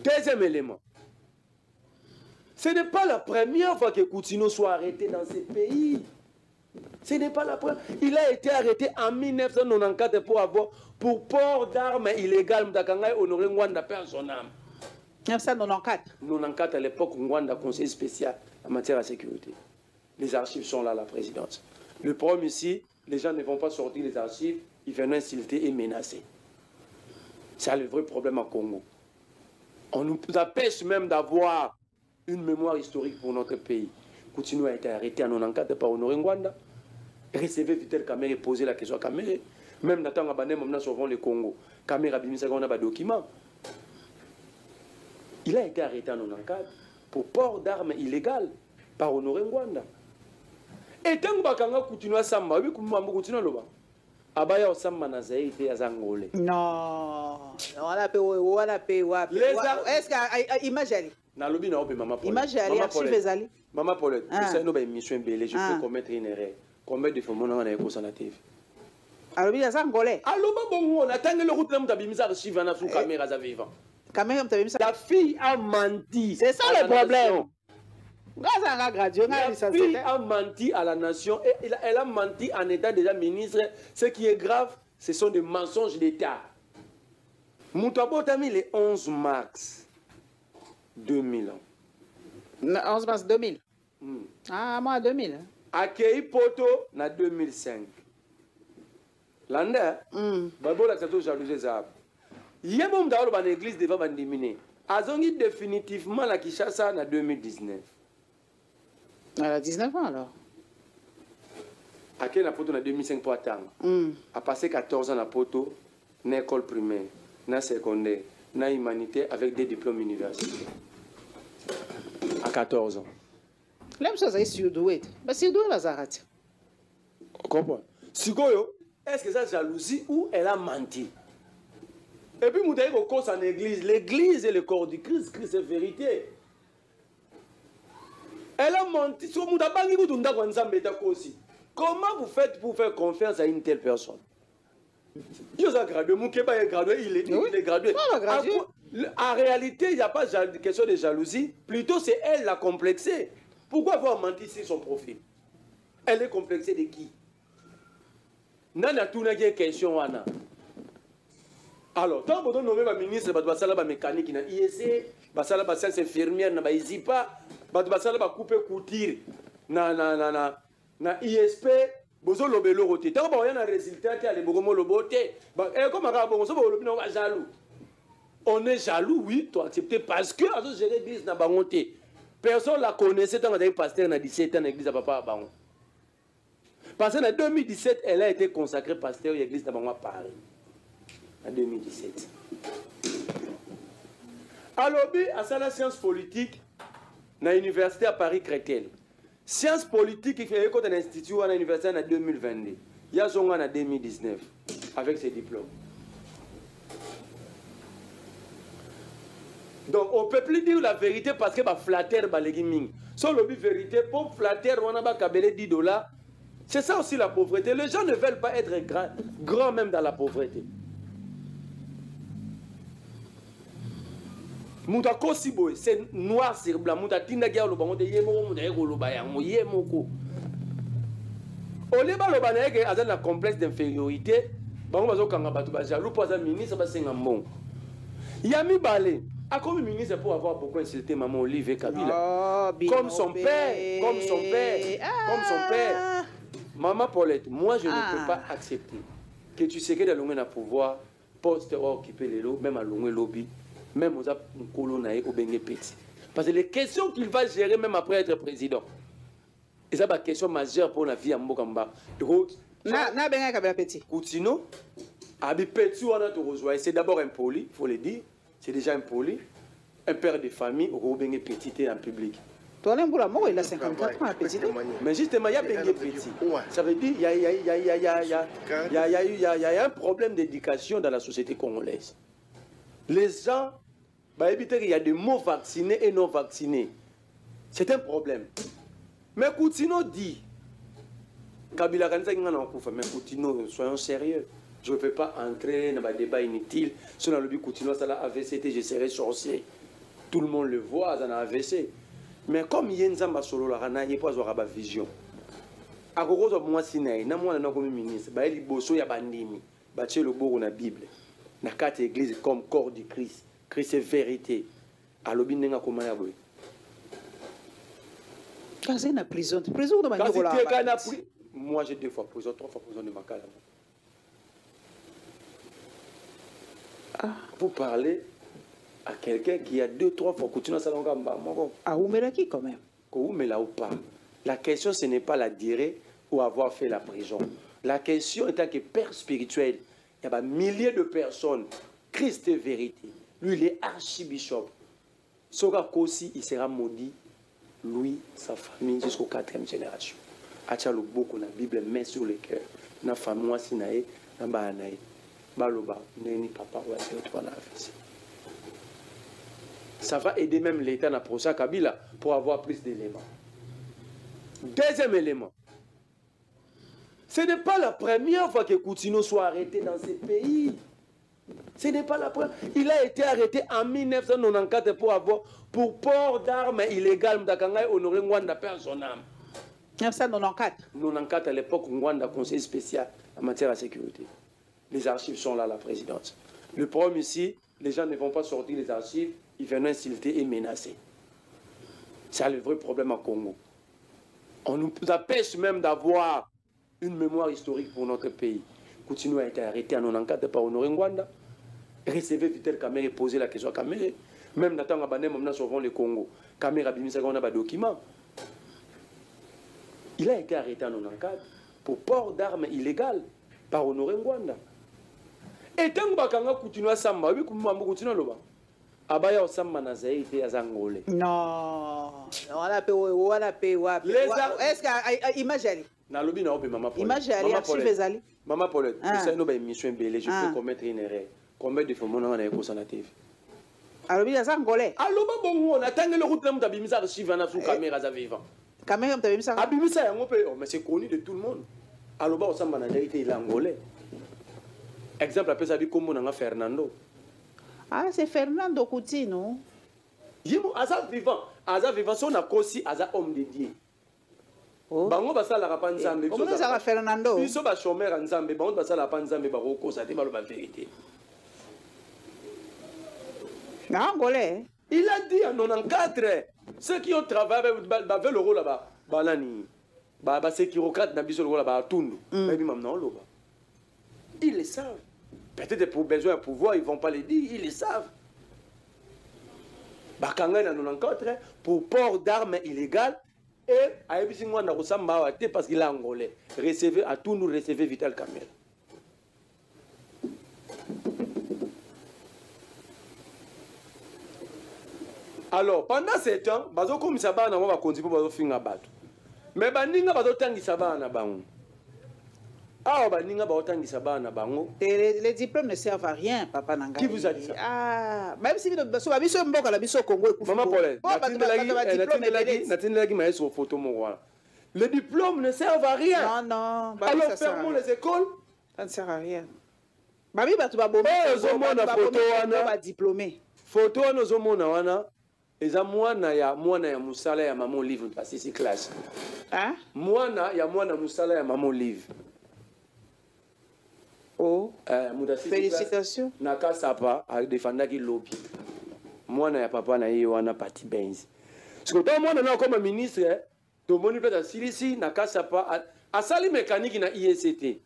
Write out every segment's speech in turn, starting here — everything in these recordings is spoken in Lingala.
Deuxième élément. Ce n'est pas la première fois que Coutinho soit arrêté dans ce pays. Ce n'est pas la première. Il a été arrêté en 1994 pour port d'armes illégales. Mtakanga honoré Ngwanda perd son âme. 1994. 1994 à l'époque, Ngwanda conseil spécial en matière de sécurité. Les archives sont là à la présidence. Le problème ici, les gens ne vont pas sortir les archives, ils viennent insulter et menacer. C'est le vrai problème au Congo. On nous empêche même d'avoir une mémoire historique pour notre pays. Coutinho a été arrêté en 1994 par Honoré Ngwanda. Recevez Vitel Kamere et posez la question à Kamere. Même Nathan Abane, maintenant, sauvons le Congo. Kamere a mis ça dans un document. Il a été arrêté en 1994 pour port d'armes illégales par Honoré Ngwanda. Et tant que Coutinho a samba, oui, comme Coutinho loba. Abaya osamba na zaidi ya zangole. Non. Wala pe. Est-ce que imagine Na lobi na obe Mama Paulette. Imagine archive ezali. Mama Paulette, c'est une émission belée, je peux commettre une erreur. Combien de fois on a écouté sur la TV? Alors bien ça angolais. Alors bon, on attend le route là m'tabimisa archive na sous caméra za vivant. Caméra m'tabimisa. La fille a menti. C'est ça le problème. La fille a menti à la nation et elle a menti en étant déjà ministre. Ce qui est grave, ce sont des mensonges d'État. Moutabo a mis le 11 mars 2000. 11 mars 2000. Ah, moi 2000. Accueilli Poto en 2005. L'année, Babo l'accepte jalousie ça. Il y a un dans l'église devant Bandimine. Azongi définitivement la Kinshasa en 2019. Elle a 19 ans alors. À quel Poto en 2005 pour attendre. A passé 14 ans à Poto, dans l'école primaire, dans secondaire, dans l'humanité avec des diplômes universitaires. À 14 ans. L'aime ça, c'est surdoué. Mais surdoué, va s'arrêter. Comprends? Sikoyo, est-ce que c'est jalousie ou elle a menti? Et puis, vous avez au cause en église. L'église est le corps du Christ. Christ, c'est vérité. Elle a menti. Comment vous faites pour faire confiance à une telle personne? Il a gradué, Moukeba est gradué, il est gradué. En réalité, il n'y a pas de question de jalousie. Plutôt, c'est elle la complexée. Pourquoi avoir menti sur son profil? Elle est complexée de qui? Nana tout n'a question wana. Alors, tant que vous nommez le ministre, vous avez la mécanique, vous avez la science infirmière, vous avez la couper couture, na ISP, vous avez le roté. Tant que vous avez un résultat, vous avez le roté. On est jaloux, oui, tu acceptes parce que à ce gérer l'église n'a pas monté. Personne ne la connaissait tant que pasteur n'a 17 ans l'église à papa Bango. Parce qu'en 2017, elle a été consacrée pasteur à l'église de Paris. En 2017. Alors, à la science politique, dans l'université à Paris-Créteil. Science politique, il fait un institut à l'université en 2022. Il y a son en 2019, avec ses diplômes. Donc, on ne peut plus dire la vérité parce que va flatter les gaming. Sur le but vérité, pour flatter, on a $10. C'est ça aussi la pauvreté. Les gens ne veulent pas être grands même dans la pauvreté. C'est noir sur blanc. Au lieu de un complexe d'infériorité, Yami Balé a comme ministre pour avoir beaucoup insulté Maman Olive et Kabila. Comme son père, comme son père, comme son père. Maman Paulette, moi je ne peux pas accepter que tu sais que dans le pouvoir, poste occuper les lots, même à l'ongé lobby, même aux colonnaires au Bengue Petit. Parce que les questions qu'il va gérer même après être président, et ça c'est une question majeure pour la vie à Mbokamba. Na Bengue Kabila Petit. Coutinho, Abi Petit, on a tout rejoint. C'est d'abord impoli, il faut le dire. C'est déjà impoli. Un père de famille, au Bengue Petit en public. Il a 54 ans, petit. Mais justement, il y a Bengue Petit. Ça veut dire qu'il y a un problème d'éducation dans la société congolaise. Les gens, il y a des mots vaccinés et non vaccinés. C'est un problème. Mais Coutinho dit, Kabila mais Coutinho, soyons sérieux. Je ne peux pas entrer dans un débat inutile. Si on a le but Coutinho, ça l'a AVCT, je serai sorcier. tout le monde le voit, ça a AVC. Mais comme il y a une solo la rana, il n'y a pas de vision. À cause de moi, si na moi na comme ministre, bah il bosso ya bandimi, bah le beau na Bible, na quatre églises comme corps du Christ. Christ est vérité. À l'obin n'a comment ya boy. Quand c'est na prison, prison de manière là. Moi j'ai 2 fois prison, 3 fois prison de Makala. Vous parlez à quelqu'un qui a 2, 3 fois continué à salon gamba. Ah, vous me qui quand même. Vous me là ou pas. La question ce n'est pas la durée ou avoir fait la prison. La question étant que père spirituel, il y a des milliers de personnes. Christ est vérité. Lui il est archibishop. Soga Kosi il sera maudit. Lui, sa famille jusqu'au 4e génération. Achalo beaucoup la Bible met sur le cœur. Na famille moi si nae na ba nae. Baloba neni papa ou ça va aider même l'État dans le procès Kabila pour avoir plus d'éléments. Deuxième élément. Ce n'est pas la première fois que Coutinho soit arrêté dans ce pays. Ce n'est pas la première. Il a été arrêté en 1994 pour port d'armes illégales. Mdakangai honoré Ngwanda perd son âme. 1994. 1994 à l'époque, Ngwanda conseil spécial en matière de sécurité. Les archives sont là à la présidence. Le problème ici, les gens ne vont pas sortir les archives, ils viennent insulter et menacer. C'est le vrai problème en Congo. On nous empêche même d'avoir une mémoire historique pour notre pays. Coutinho a été arrêté en 1994 par Honoré Ngwanda. Recevez Vitel Kamere et posez la question à Kamere. Même Nathan Abane, maintenant sauvons le Congo. Kamere a mis ça dans des documents. Il a été arrêté en 1994 pour port d'armes illégales par Honoré Ngwanda. Et tant que Bakanga Coutinho a samba, oui, comme Mambo Coutinho loba. Abaya o samba na zaïté à Zangolé. Non, on a payé. Est-ce que imagine? Na lobi na ope Maman Paulette. Imagine, archive ezali. Maman Paulette, c'est une émission belée, je peux commettre une erreur. Combien de fois on a écouté ça na TV? Alors bien ça Angolais. Alors bon on attend le route là m'tabimisa archive na sous caméra za vivant. Caméra m'tabimisa. Abimisa yango pe mais c'est connu de tout le monde. Alors ba o samba na zaïté il angolais. Exemple après ça dit comme on a Fernando. Ah, c'est Fernando Coutinho. Yimo aza vivant son akosi aza homme de Dieu. Bango basala ka panzambe. Comment ça va Fernando? Biso ba chômeur en Nzambe, bango basala panzambe ba ko ça te malo ba vérité. Na Angolais. Il a dit en 94 ceux qui ont travaillé avec le rôle là-bas, banani. Ba sécurocrate na biso le rôle là-bas tundu. Ba bi mamna loba. Ils le savent. Peut-être pour besoin de pouvoir, ils ne vont pas le dire, ils le savent. Bakanga en 94 pour port d'armes illégales et à Ebisingwa na Rosamba parce qu'il a angolais. Recevez à tout nous recevez Vital Kamere. Alors pendant ce temps, bazo comme ça ba na va continuer bazo finga bato. Mais baninga bazo tangisa ba na bango. Ah, les diplômes ne servent à rien, papa Nanga. Qui vous a dit ça? Ah, même si Congo. Maman Paulette, les diplômes ne servent à rien. Non. Alors fermons les écoles. Ça ne sert à rien. Diplômé. Photo wana eza mwana ya musala ya maman livre parce c'est classe. Hein? Mwana musala ya maman livre. Oh, félicitations. Nakasapa a défendu lobby. Moi na papa na ye wana parti benz. Parce que toi moi na comme ministre, to moni peut silisi Nakasapa a sali mécanique na IST.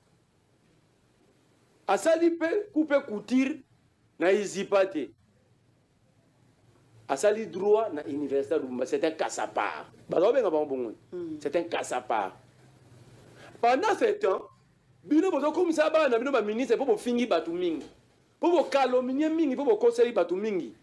A sali pe couper couture na Izipate. A sali droit na université Lumba, c'est un Kasapa. C'est un Kasapa. Pendant ce temps bino bozo comme ça ba na bino ba ministre pour fingi batu mingi pour calomnier mingi pour conseiller batu mingi